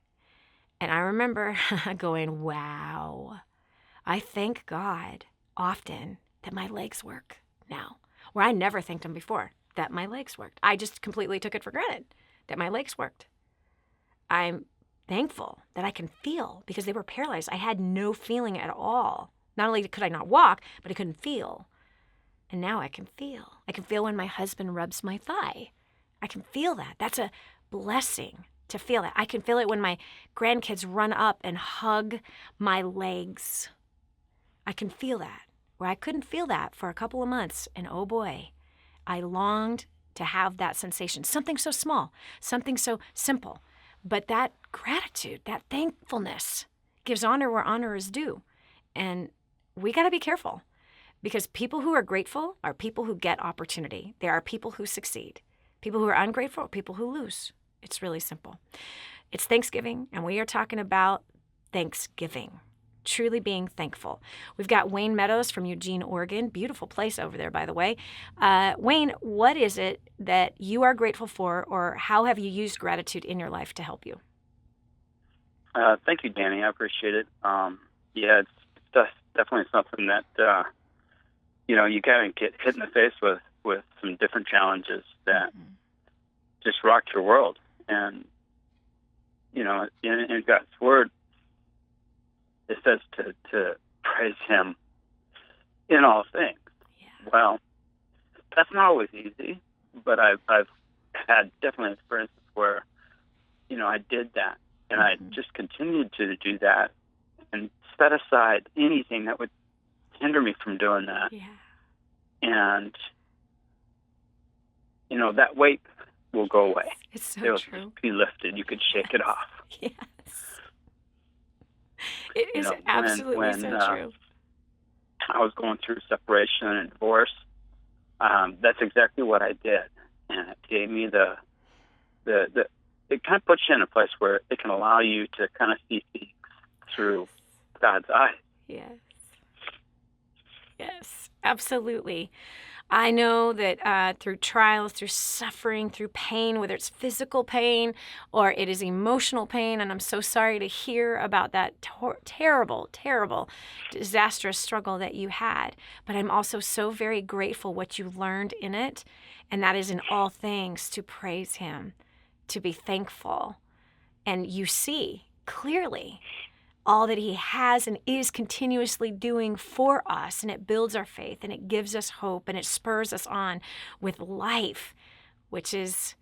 S2: And I remember going, wow, I thank God often that my legs work now, where I never thanked him before that my legs worked. I just completely took it for granted that my legs worked. I'm thankful that I can feel because they were paralyzed. I had no feeling at all. Not only could I not walk, but I couldn't feel. And now I can feel. I can feel when my husband rubs my thigh. I can feel that. That's a blessing to feel that. I can feel it when my grandkids run up and hug my legs. I can feel that. Where I couldn't feel that for a couple of months. And oh boy, I longed to have that sensation. Something so small, something so simple. But that gratitude, that thankfulness gives honor where honor is due. And we got to be careful because people who are grateful are people who get opportunity. There are people who succeed. People who are ungrateful are people who lose. It's really simple. It's Thanksgiving, and we are talking about Thanksgiving, truly being thankful. We've got Wayne Meadows from Eugene, Oregon. Beautiful place over there, by the way. Wayne, what is it that you are grateful for, or how have you used gratitude in your life to help you?
S16: Thank you, Dani. I appreciate it. Yeah, it's definitely something that, you kind of get hit in the face with some different challenges that just rock your world. And, in God's Word, it says to praise Him in all things. Yeah. Well, that's not always easy, but I've had definitely experiences where, I did that, and I just continued to do that and set aside anything that would hinder me from doing that. Yeah. And, that weight will go away.
S2: It's so
S16: It'll
S2: true.
S16: Be lifted. You could shake it off.
S2: Yes. It is absolutely so true.
S16: I was going through separation and divorce. That's exactly what I did. And it gave me it kind of puts you in a place where it can allow you to kind of see things through God's eyes.
S2: Yes. Yes, absolutely. I know that through trials, through suffering, through pain, whether it's physical pain or it is emotional pain, and I'm so sorry to hear about that terrible, terrible, disastrous struggle that you had. But I'm also so very grateful what you learned in it, and that is in all things to praise Him, to be thankful. And you see clearly all that he has and is continuously doing for us, and it builds our faith, and it gives us hope, and it spurs us on with life, which is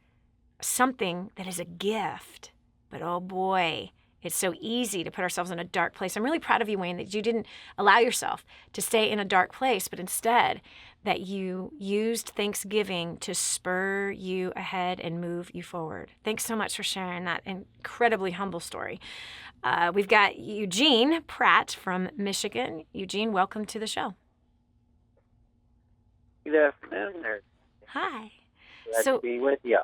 S2: something that is a gift. But oh boy, it's so easy to put ourselves in a dark place. I'm really proud of you, Wayne, that you didn't allow yourself to stay in a dark place, but instead that you used Thanksgiving to spur you ahead and move you forward. Thanks so much for sharing that incredibly humble story. We've got Eugene Pratt from Michigan. Eugene, welcome to the show.
S17: Good afternoon there.
S2: Hi.
S17: Glad to be with you.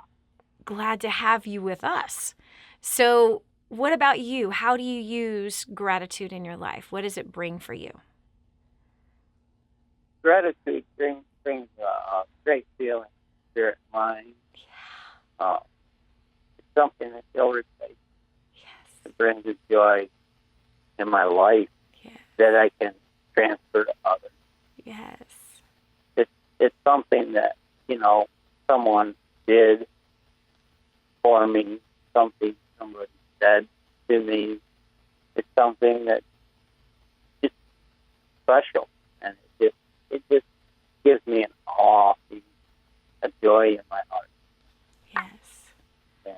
S2: Glad to have you with us. So what about you? How do you use gratitude in your life? What does it bring for you?
S17: Gratitude brings a great feeling, spirit, mind. Yeah. It's something that you'll replace. Yes. It brings a joy in my life that I can transfer to others.
S2: Yes.
S17: It's something that, someone did for me, something somebody said to me. It's something that is special, and it just gives me an awe, a joy in my heart.
S2: Yes.
S17: And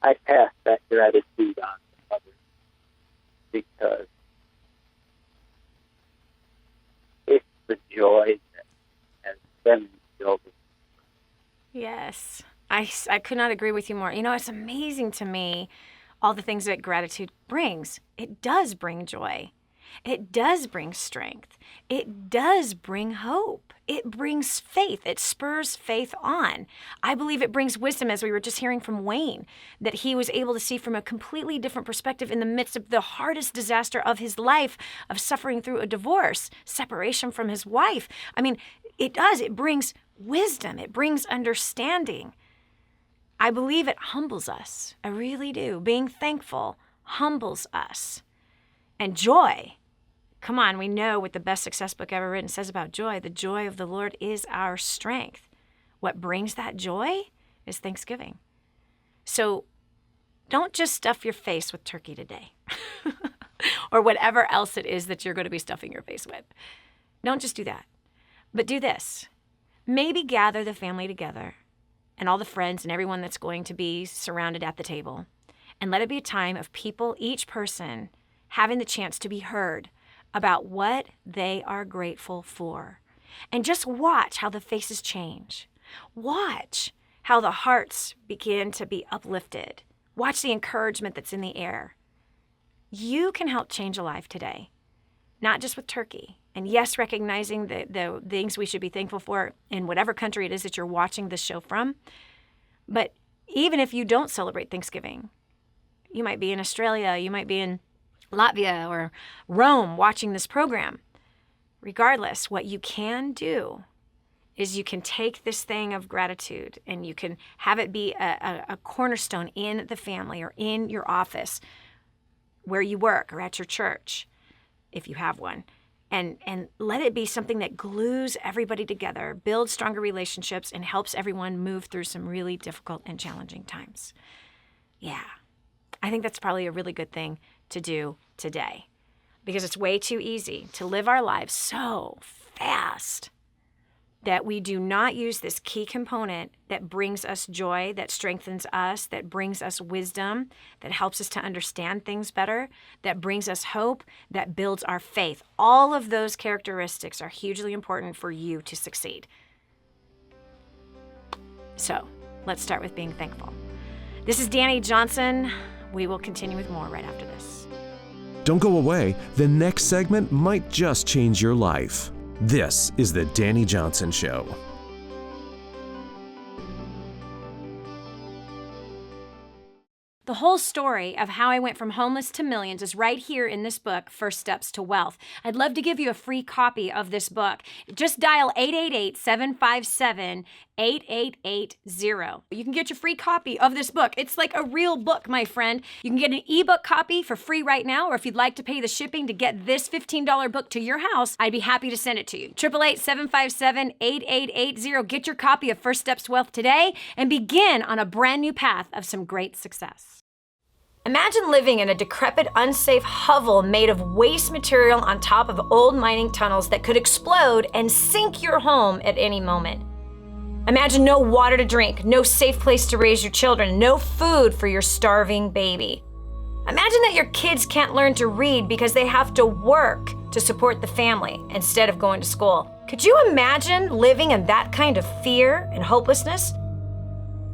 S17: I pass that gratitude on to others because it's the joy that has been instilled.
S2: Yes. I could not agree with you more. It's amazing to me, all the things that gratitude brings. It does bring joy. It does bring strength. It does bring hope. It brings faith. It spurs faith on. I believe it brings wisdom, as we were just hearing from Wayne, that he was able to see from a completely different perspective in the midst of the hardest disaster of his life, of suffering through a divorce, separation from his wife. I mean, it does. It brings wisdom. It brings understanding. I believe it humbles us. I really do. Being thankful humbles us. And joy. Come on, we know what the best success book ever written says about joy. The joy of the Lord is our strength. What brings that joy is Thanksgiving. So don't just stuff your face with turkey today or whatever else it is that you're going to be stuffing your face with. Don't just do that. But do this. Maybe gather the family together and all the friends and everyone that's going to be surrounded at the table, and let it be a time of people, each person, having the chance to be heard about what they are grateful for. And just watch how the faces change. Watch how the hearts begin to be uplifted. Watch the encouragement that's in the air. You can help change a life today, not just with turkey. And yes, recognizing the things we should be thankful for in whatever country it is that you're watching this show from. But even if you don't celebrate Thanksgiving, you might be in Australia, you might be in Latvia or Rome watching this program. Regardless, what you can do is you can take this thing of gratitude and you can have it be a cornerstone in the family or in your office, where you work or at your church, if you have one. And let it be something that glues everybody together, builds stronger relationships, and helps everyone move through some really difficult and challenging times. Yeah, I think that's probably a really good thing to do today, because it's way too easy to live our lives so fast that we do not use this key component that brings us joy, that strengthens us, that brings us wisdom, that helps us to understand things better, that brings us hope, that builds our faith. All of those characteristics are hugely important for you to succeed. So let's start with being thankful. This is Dani Johnson. We will continue with more right after this.
S1: Don't go away. The next segment might just change your life. This is the Dani Johnson Show.
S2: The whole story of how I went from homeless to millions is right here in this book, First Steps to Wealth. I'd love to give you a free copy of this book. Just dial 888-757-8880. You can get your free copy of this book. It's like a real book, my friend. You can get an ebook copy for free right now, or if you'd like to pay the shipping to get this $15 book to your house, I'd be happy to send it to you. 888-757-8880. Get your copy of First Steps to Wealth today and begin on a brand new path of some great success. Imagine living in a decrepit, unsafe hovel made of waste material on top of old mining tunnels that could explode and sink your home at any moment. Imagine no water to drink, no safe place to raise your children, no food for your starving baby. Imagine that your kids can't learn to read because they have to work to support the family instead of going to school. Could you imagine living in that kind of fear and hopelessness?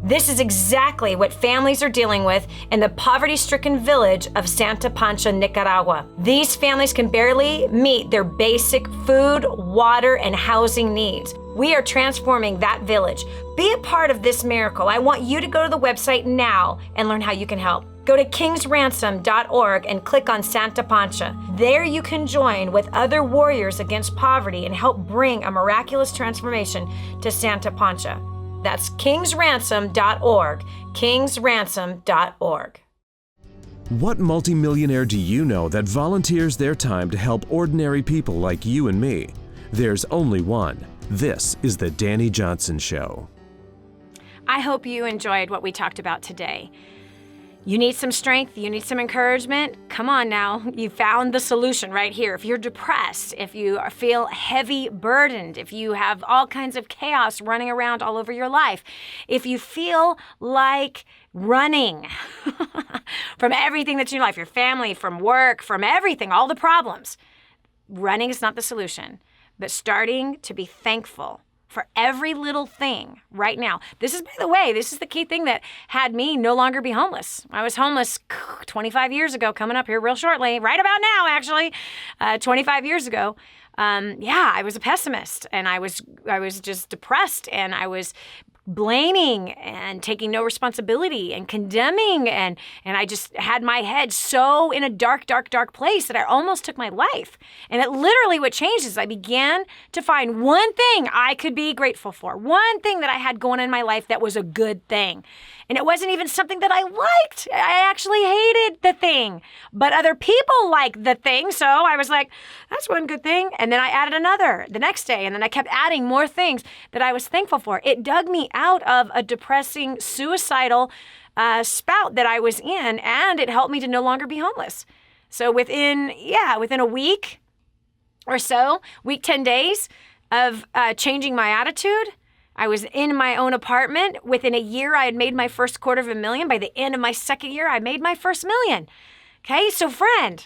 S2: This is exactly what families are dealing with in the poverty-stricken village of Santa Pancha, Nicaragua. These families can barely meet their basic food, water, and housing needs. We are transforming that village. Be a part of this miracle. I want you to go to the website now and learn how you can help. Go to kingsransom.org and click on Santa Pancha. There you can join with other warriors against poverty and help bring a miraculous transformation to Santa Pancha. That's kingsransom.org, kingsransom.org.
S1: What multimillionaire do you know that volunteers their time to help ordinary people like you and me? There's only one. This is the Dani Johnson Show.
S2: I hope you enjoyed what we talked about today. You need some strength, you need some encouragement. Come on now, you found the solution right here. If you're depressed, if you feel heavy burdened, if you have all kinds of chaos running around all over your life, if you feel like running from everything that's in your life, your family, from work, from everything, all the problems, running is not the solution, but starting to be thankful for every little thing right now. This is, by the way, this is the key thing that had me no longer be homeless. I was homeless 25 years ago, coming up here real shortly, right about now, actually, 25 years ago. I was a pessimist, and I was just depressed, and I was blaming and taking no responsibility and condemning, and I just had my head so in a dark place that I almost took my life. And it literally, what changed is I began to find one thing I could be grateful for, one thing that I had going in my life that was a good thing. And it wasn't even something that I liked. I actually hated the thing, but other people liked the thing. So I was like, that's one good thing. And then I added another the next day. And then I kept adding more things that I was thankful for. It dug me out of a depressing, suicidal spout that I was in, and it helped me to no longer be homeless. So within a week or so, 10 days of changing my attitude, I was in my own apartment. Within a year, I had made my first $250,000. By the end of my second year, I made my first $1 million. Okay, so friend,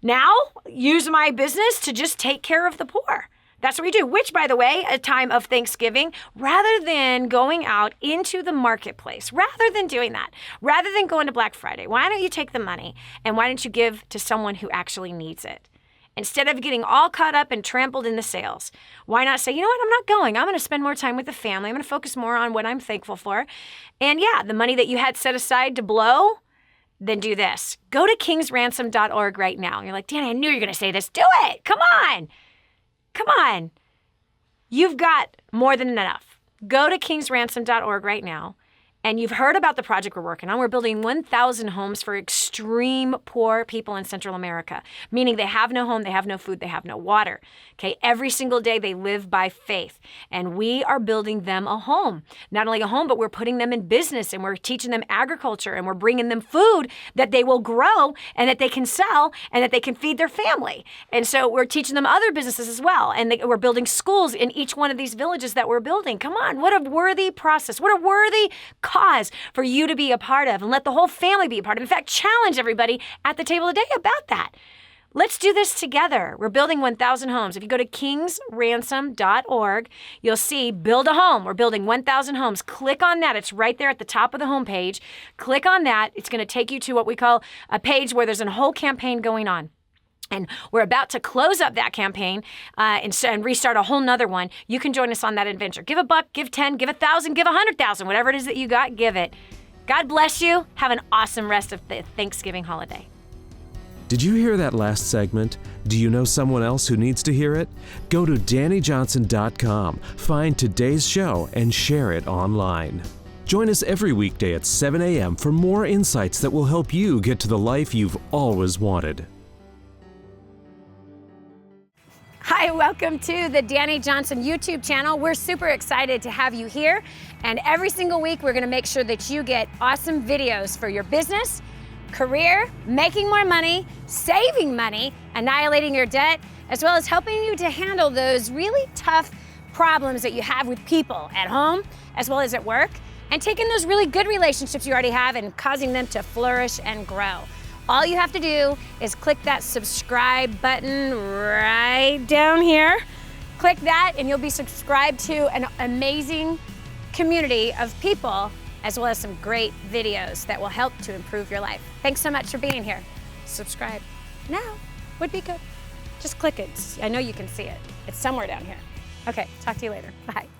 S2: now use my business to just take care of the poor. That's what we do, which, by the way, a time of Thanksgiving, rather than going out into the marketplace, rather than doing that, rather than going to Black Friday, why don't you take the money and why don't you give to someone who actually needs it? Instead of getting all caught up and trampled in the sales, why not say, you know what, I'm not going. I'm going to spend more time with the family. I'm going to focus more on what I'm thankful for. And the money that you had set aside to blow, then do this. Go to kingsransom.org right now. You're like, Dani, I knew you were going to say this. Do it. Come on. Come on. You've got more than enough. Go to kingsransom.org right now. And you've heard about the project we're working on. We're building 1,000 homes for extreme poor people in Central America, meaning they have no home, they have no food, they have no water. Okay, every single day they live by faith. And we are building them a home. Not only a home, but we're putting them in business, and we're teaching them agriculture, and we're bringing them food that they will grow and that they can sell and that they can feed their family. And so we're teaching them other businesses as well. And we're building schools in each one of these villages that we're building. Come on, what a worthy process. What a worthy cause for you to be a part of, and let the whole family be a part of. In fact, challenge everybody at the table today about that. Let's do this together. We're building 1,000 homes. If you go to kingsransom.org, you'll see Build a Home. We're building 1,000 homes. Click on that. It's right there at the top of the homepage. Click on that. It's going to take you to what we call a page where there's a whole campaign going on. And we're about to close up that campaign and restart a whole nother one. You can join us on that adventure. Give $1, give 10, give 1,000, give 100,000, whatever it is that you got, give it. God bless you. Have an awesome rest of the Thanksgiving holiday.
S1: Did you hear that last segment? Do you know someone else who needs to hear it? Go to DaniJohnson.com, find today's show, and share it online. Join us every weekday at 7 a.m. for more insights that will help you get to the life you've always wanted.
S2: Hi, welcome to the Dani Johnson YouTube channel. We're super excited to have you here. And every single week, we're going to make sure that you get awesome videos for your business, career, making more money, saving money, annihilating your debt, as well as helping you to handle those really tough problems that you have with people at home as well as at work, and taking those really good relationships you already have and causing them to flourish and grow. All you have to do is click that subscribe button right down here. Click that and you'll be subscribed to an amazing community of people as well as some great videos that will help to improve your life. Thanks so much for being here. Subscribe now would be good. Just click it. I know you can see it. It's somewhere down here. Okay, talk to you later. Bye.